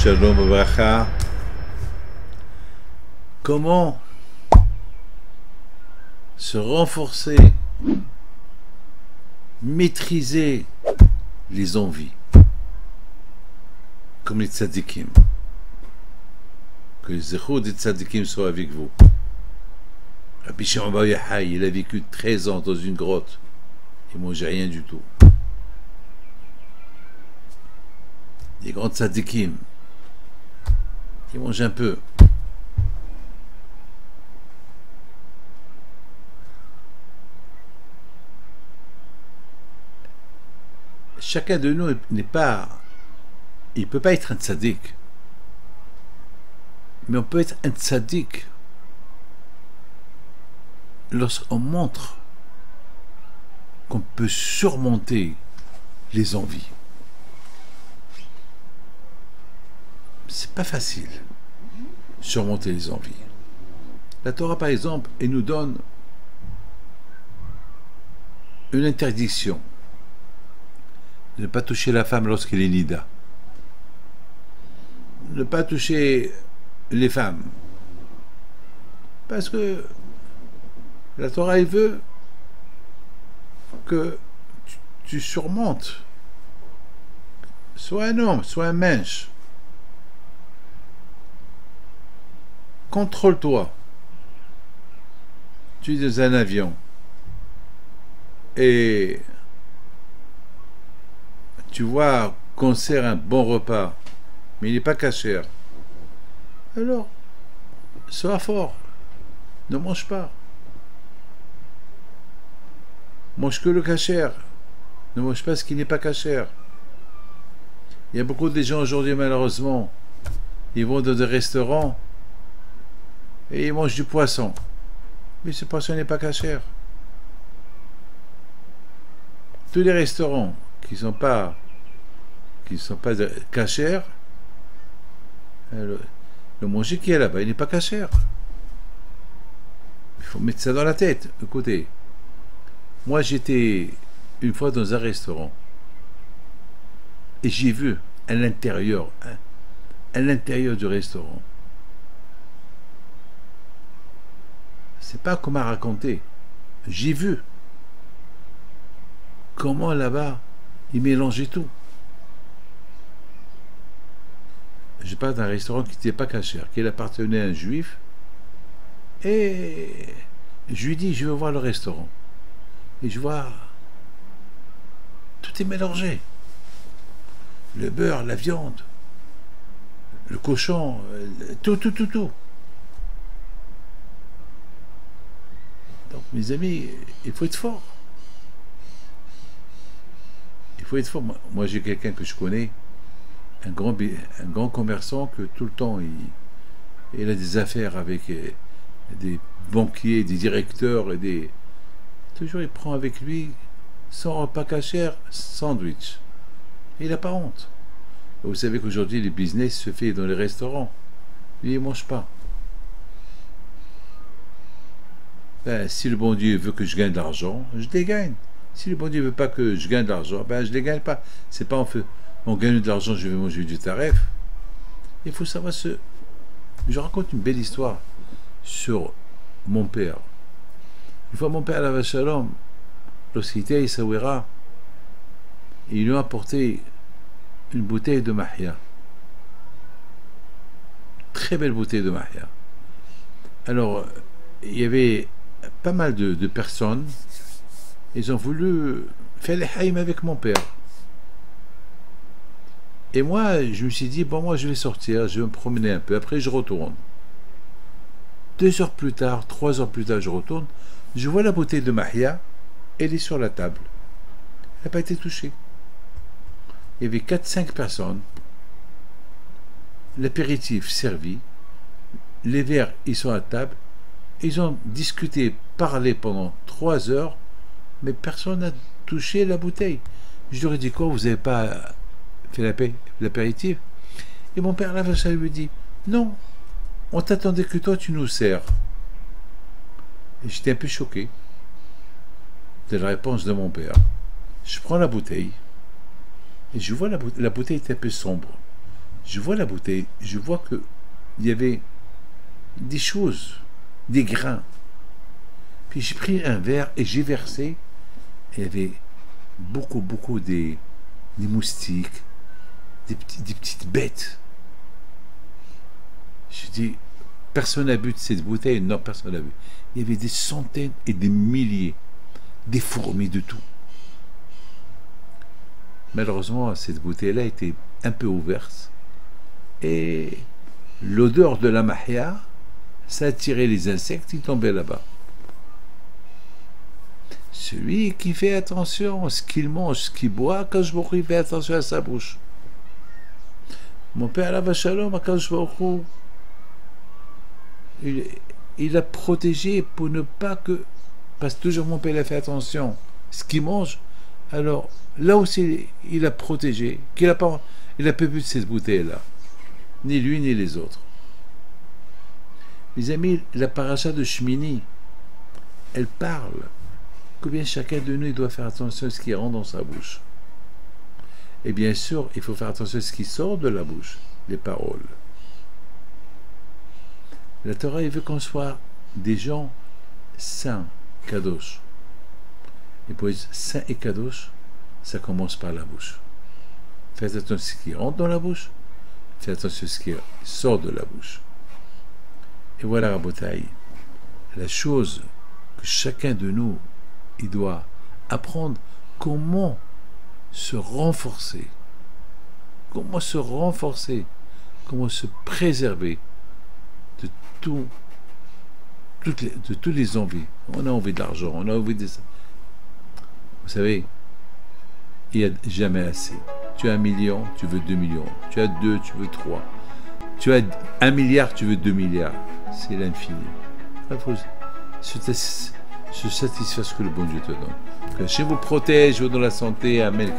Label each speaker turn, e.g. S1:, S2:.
S1: Shalom Obracha. Comment se renforcer, maîtriser les envies, comme les tzadikim. Que les zéchous des tzadikim soient avec vous. Rabbi Shimon Bar Yochai, il a vécu 13 ans dans une grotte. Il ne mangeait rien du tout. Les grands tzadikim, ils mangent un peu. Chacun de nous n'est pas... Il ne peut pas être un tzadik. Mais on peut être un tzadik lorsqu'on montre qu'on peut surmonter les envies. C'est pas facile, surmonter les envies. La Torah, par exemple, elle nous donne une interdiction de ne pas toucher la femme lorsqu'elle est nida, de ne pas toucher les femmes, parce que la Torah, elle veut que tu surmontes, soit un homme, soit un mensch. Contrôle-toi. Tu es dans un avion et tu vois qu'on sert un bon repas, mais il n'est pas cachère. Alors, sois fort. Ne mange pas. Mange que le cachère. Ne mange pas ce qui n'est pas cachère. Il y a beaucoup de gens aujourd'hui, malheureusement, ils vont dans des restaurants et ils mangent du poisson. Mais ce poisson n'est pas cachère. Tous les restaurants qui ne sont pas cachères, le manger qui est là-bas, il n'est pas cachère. Il faut mettre ça dans la tête. Écoutez, moi j'étais une fois dans un restaurant et j'ai vu à l'intérieur du restaurant. C'est pas comment raconter. J'ai vu comment là-bas ils mélangeaient tout. Je parle d'un restaurant qui n'était pas cachère, qui appartenait à un juif, et je lui dis, je veux voir le restaurant. Et je vois, tout est mélangé. Le beurre, la viande, le cochon, tout. Donc, mes amis, il faut être fort. Il faut être fort. Moi j'ai quelqu'un que je connais, un grand commerçant, que tout le temps, il a des affaires avec des banquiers, des directeurs, toujours il prend avec lui, son repas cachère, sandwich. Et il n'a pas honte. Vous savez qu'aujourd'hui, le business se fait dans les restaurants. Lui, il ne mange pas. Ben, si le bon Dieu veut que je gagne de l'argent, je les gagne. Si le bon Dieu veut pas que je gagne de l'argent, ben je les gagne pas. C'est pas on gagne de l'argent, je vais manger du taref. Il faut savoir Je raconte une belle histoire sur mon père. Une fois, mon père, la Shalom, lorsqu'il était à Essaouira, il lui a apporté une bouteille de mahia. Très belle bouteille de mahia. Alors, il y avait pas mal de personnes. Ils ont voulu faire les haïm avec mon père. Et moi, je me suis dit, bon, moi, je vais sortir, je vais me promener un peu. Après, je retourne. 2 heures plus tard, 3 heures plus tard, je retourne. Je vois la bouteille de mahia. Elle est sur la table. Elle n'a pas été touchée. Il y avait 4-5 personnes. L'apéritif servi. Les verres, ils sont à table. Ils ont discuté, parlé pendant 3 heures, mais personne n'a touché la bouteille. Je leur ai dit, quoi, vous n'avez pas fait l'apéritif? Et mon père, là, ça lui dit, non, on t'attendait que toi, tu nous sers. Et j'étais un peu choqué de la réponse de mon père. Je prends la bouteille, et je vois la bouteille est un peu sombre. Je vois la bouteille, je vois que il y avait des choses, des grains. Puis j'ai pris un verre et j'ai versé. Et il y avait beaucoup des moustiques, des petites bêtes. Je dis, personne n'a bu de cette bouteille. Non, personne n'a bu. Il y avait des centaines et des milliers, des fourmis de tout. Malheureusement, cette bouteille-là était un peu ouverte. Et l'odeur de la mahia, ça attirait les insectes, ils tombaient là-bas. Celui qui fait attention à ce qu'il mange, ce qu'il boit, Akadosh Baruch Hu, il fait attention à sa bouche. Mon père, Alav Shalom, Akadosh Baruch Hu, il a protégé pour ne pas que... Parce que toujours mon père a fait attention à ce qu'il mange. Alors, là aussi, il a protégé, il n'a pas bu de cette bouteille-là. Ni lui, ni les autres. Mes amis, la paracha de Shmini, elle parle que bien chacun de nous il doit faire attention à ce qui rentre dans sa bouche. Et bien sûr, il faut faire attention à ce qui sort de la bouche, les paroles. La Torah, il veut qu'on soit des gens saints, kadosh. Et pour être saint et kadosh, ça commence par la bouche. Faites attention à ce qui rentre dans la bouche, faites attention à ce qui sort de la bouche. Et voilà, Rabotaï, la chose que chacun de nous, il doit apprendre comment se renforcer, comment se préserver de toutes les envies. On a envie d'argent, on a envie de ça. Vous savez, il n'y a jamais assez. Tu as 1 million, tu veux 2 millions. Tu as 2, tu veux 3. Tu as 1 milliard, tu veux 2 milliards. C'est l'infini. Il faut se satisfaire ce que le bon Dieu te donne. Que Hachem vous protège, vous donne la santé. Amen.